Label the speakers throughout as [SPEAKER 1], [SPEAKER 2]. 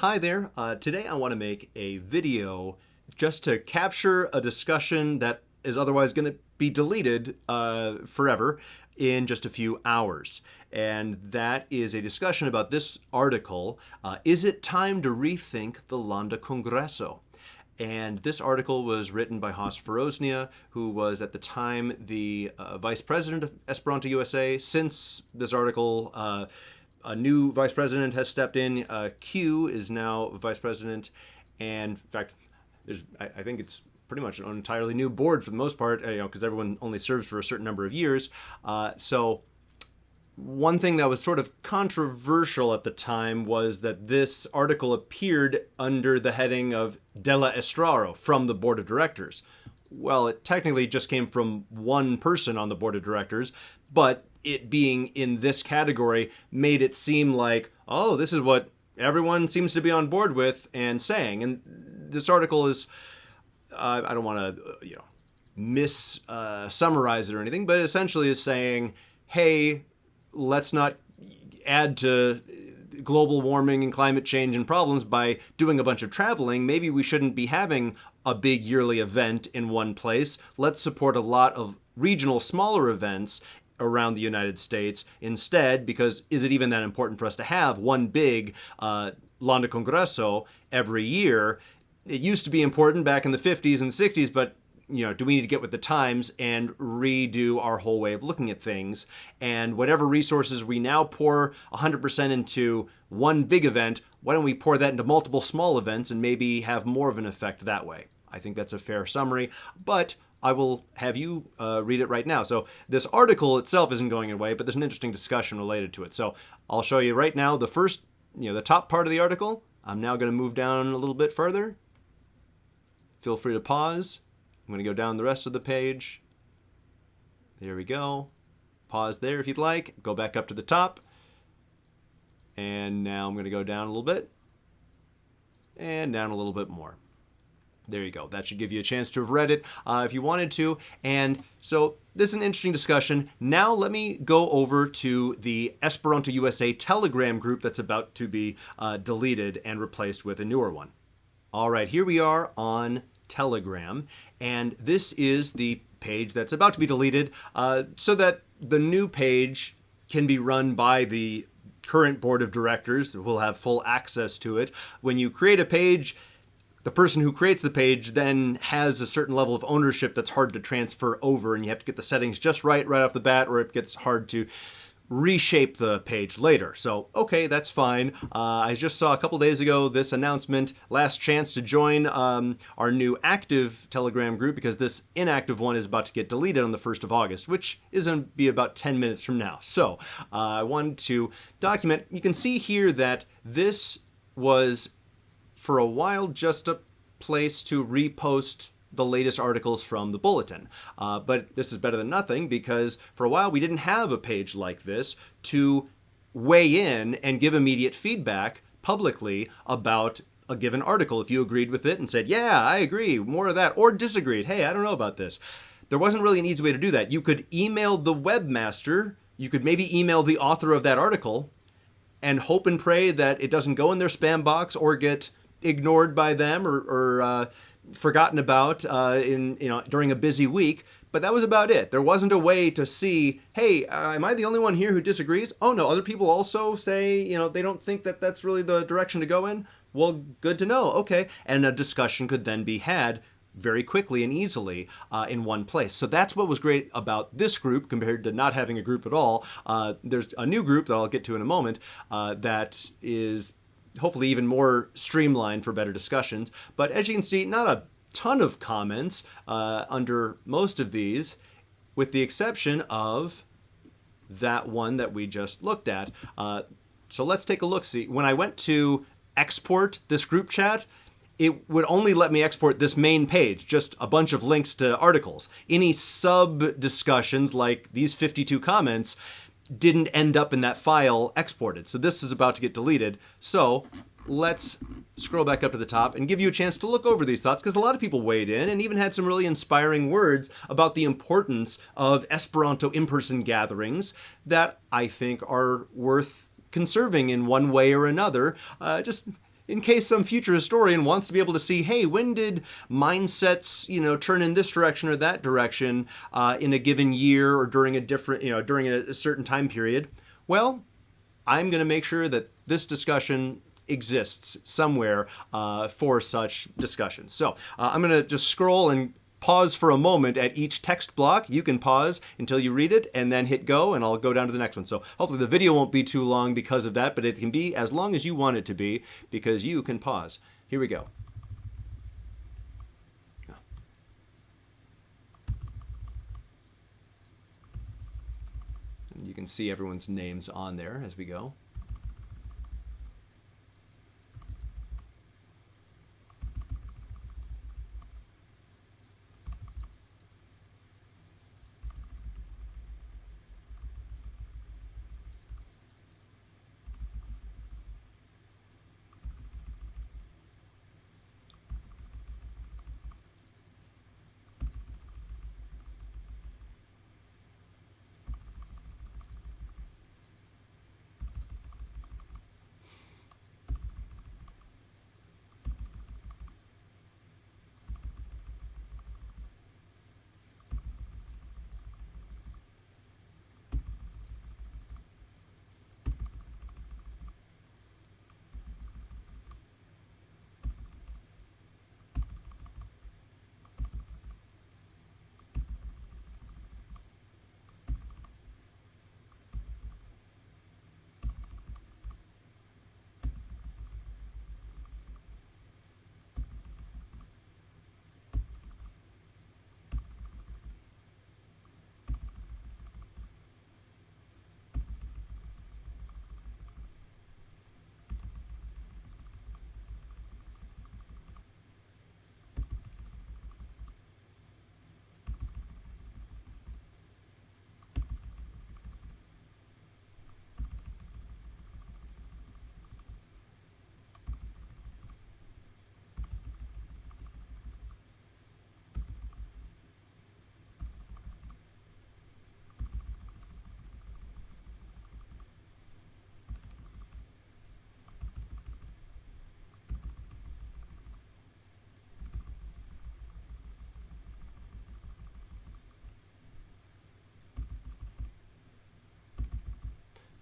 [SPEAKER 1] Hi there. Today I want to make a video just to capture a discussion that is otherwise going to be deleted forever in just a few hours. And that is a discussion about this article, Is It Time to Rethink the Landa Kongreso? And this article was written by Hosferosnia, who was at the time the vice president of Esperanto-USA. Since this article, a new vice president has stepped in. Q is now vice president. And in fact, I think it's pretty much an entirely new board for the most part, because everyone only serves for a certain number of years. So one thing that was sort of controversial at the time was that this article appeared under the heading of Della Estraro, from the board of directors. Well, it technically just came from one person on the board of directors, but it being in this category made it seem like, oh, this is what everyone seems to be on board with and saying. And this article is, I don't want to, summarize it or anything, but essentially is saying, hey, let's not add to global warming and climate change and problems by doing a bunch of traveling. Maybe we shouldn't be having a big yearly event in one place. Let's support a lot of regional, smaller events around the United States instead, because is it even that important for us to have one big Landa Kongreso every year? It used to be important back in the 50s and 60s, but do we need to get with the times and redo our whole way of looking at things? And whatever resources we now pour 100% into one big event, why don't we pour that into multiple small events and maybe have more of an effect that way? I think that's a fair summary, but I will have you read it right now. So this article itself isn't going away, but there's an interesting discussion related to it. So I'll show you right now the first, the top part of the article. I'm now going to move down a little bit further. Feel free to pause. I'm going to go down the rest of the page. There we go. Pause there if you'd like. Go back up to the top. And now I'm going to go down a little bit. And down a little bit more. There you go. That should give you a chance to have read it if you wanted to. And so this is an interesting discussion. Now let me go over to the Esperanto-USA Telegram group that's about to be deleted and replaced with a newer one. All right, here we are on Telegram, and this is the page that's about to be deleted so that the new page can be run by the current board of directors who will have full access to it. When you create a page, the person who creates the page then has a certain level of ownership that's hard to transfer over, and you have to get the settings just right off the bat, or it gets hard to reshape the page later. So, okay, that's fine. I just saw a couple days ago this announcement, last chance to join our new active Telegram group, because this inactive one is about to get deleted on the 1st of August, which is going to be about 10 minutes from now. So, I wanted to document. You can see here that this was, for a while, just a place to repost the latest articles from the bulletin. But this is better than nothing, because for a while we didn't have a page like this to weigh in and give immediate feedback publicly about a given article. If you agreed with it and said, yeah, I agree, more of that, or disagreed, hey, I don't know about this. There wasn't really an easy way to do that. You could email the webmaster, you could maybe email the author of that article, and hope and pray that it doesn't go in their spam box or get ignored by them or forgotten about during a busy week, but that was about it. There wasn't a way to see, hey, am I the only one here who disagrees? Oh no, other people also say, they don't think that that's really the direction to go in. Well, good to know. Okay, and a discussion could then be had very quickly and easily in one place. So that's what was great about this group compared to not having a group at all. There's a new group that I'll get to in a moment that is hopefully even more streamlined for better discussions. But as you can see, not a ton of comments under most of these, with the exception of that one that we just looked at. So let's take a look. See, when I went to export this group chat, it would only let me export this main page, just a bunch of links to articles. Any sub-discussions, like these 52 comments, didn't end up in that file exported. So this is about to get deleted. So let's scroll back up to the top and give you a chance to look over these thoughts, because a lot of people weighed in and even had some really inspiring words about the importance of Esperanto in-person gatherings that I think are worth conserving in one way or another. Just in case some future historian wants to be able to see, hey, when did mindsets, turn in this direction or that direction in a given year or during a different, during a certain time period? Well, I'm going to make sure that this discussion exists somewhere for such discussions. So I'm going to just scroll and pause for a moment at each text block. You can pause until you read it and then hit go, and I'll go down to the next one. So hopefully the video won't be too long because of that, but it can be as long as you want it to be because you can pause. Here we go. And you can see everyone's names on there as we go.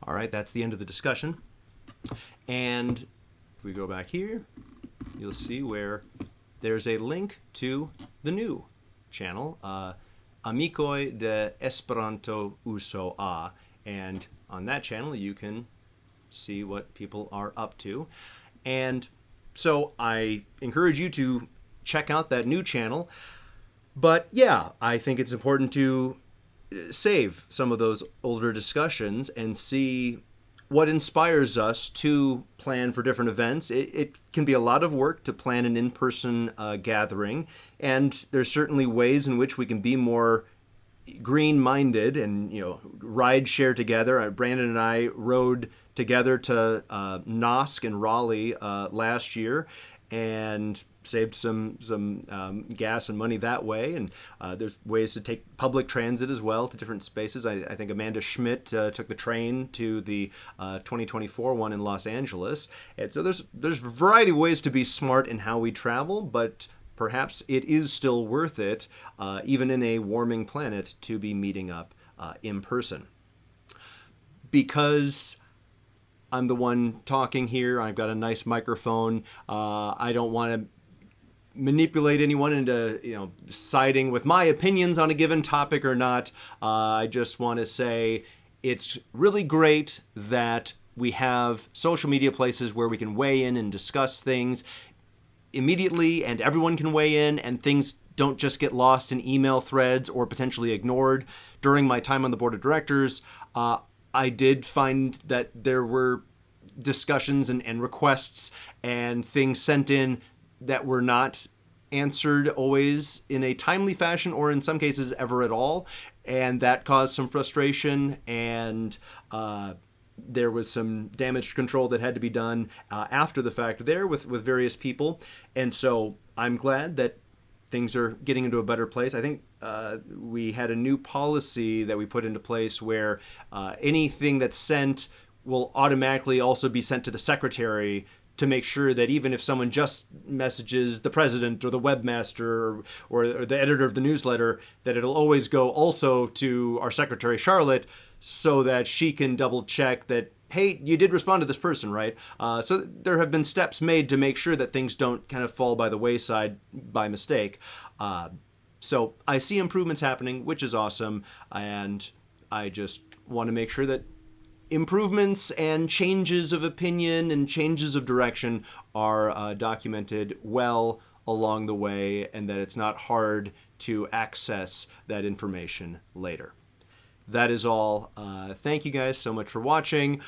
[SPEAKER 1] All right, that's the end of the discussion. And if we go back here, you'll see where there's a link to the new channel, Amikoj de Esperanto-USA. And on that channel, you can see what people are up to. And so I encourage you to check out that new channel. But yeah, I think it's important to save some of those older discussions and see what inspires us to plan for different events. It can be a lot of work to plan an in-person gathering, and there's certainly ways in which we can be more green-minded and ride share together. Brandon and I rode together to Nosk and Raleigh last year and saved some gas and money that way. And there's ways to take public transit as well to different spaces. I think Amanda Schmidt took the train to the 2024 one in Los Angeles. And so there's a variety of ways to be smart in how we travel, but perhaps it is still worth it, even in a warming planet, to be meeting up in person. Because I'm the one talking here, I've got a nice microphone, I don't want to manipulate anyone into siding with my opinions on a given topic or not. I just want to say it's really great that we have social media places where we can weigh in and discuss things immediately, and everyone can weigh in, and things don't just get lost in email threads or potentially ignored. During my time on the board of directors, I did find that there were discussions and requests and things sent in that were not answered always in a timely fashion, or in some cases ever at all, and that caused some frustration, and there was some damage control that had to be done after the fact there with various people. And so I'm glad that things are getting into a better place. I think we had a new policy that we put into place where anything that's sent will automatically also be sent to the secretary to make sure that even if someone just messages the president or the webmaster or the editor of the newsletter, that it'll always go also to our secretary, Charlotte, so that she can double check that, hey, you did respond to this person, right? So there have been steps made to make sure that things don't kind of fall by the wayside by mistake. So I see improvements happening, which is awesome. And I just want to make sure that improvements and changes of opinion and changes of direction are documented well along the way, and that it's not hard to access that information later. That is all. Thank you guys so much for watching.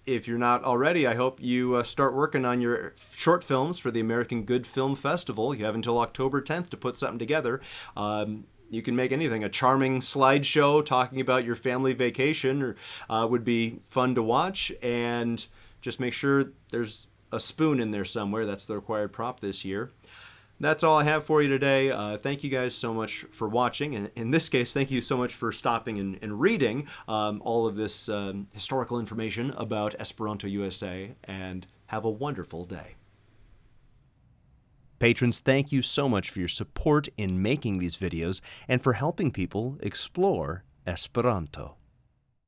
[SPEAKER 1] If you're not already, I hope you start working on your short films for the American Good Film Festival. You have until October 10th to put something together. You can make anything. A charming slideshow talking about your family vacation would be fun to watch. And just make sure there's a spoon in there somewhere. That's the required prop this year. That's all I have for you today. Thank you guys so much for watching. And in this case, thank you so much for stopping and reading all of this historical information about Esperanto-USA. And have a wonderful day. Patrons, thank you so much for your support in making these videos and for helping people explore Esperanto.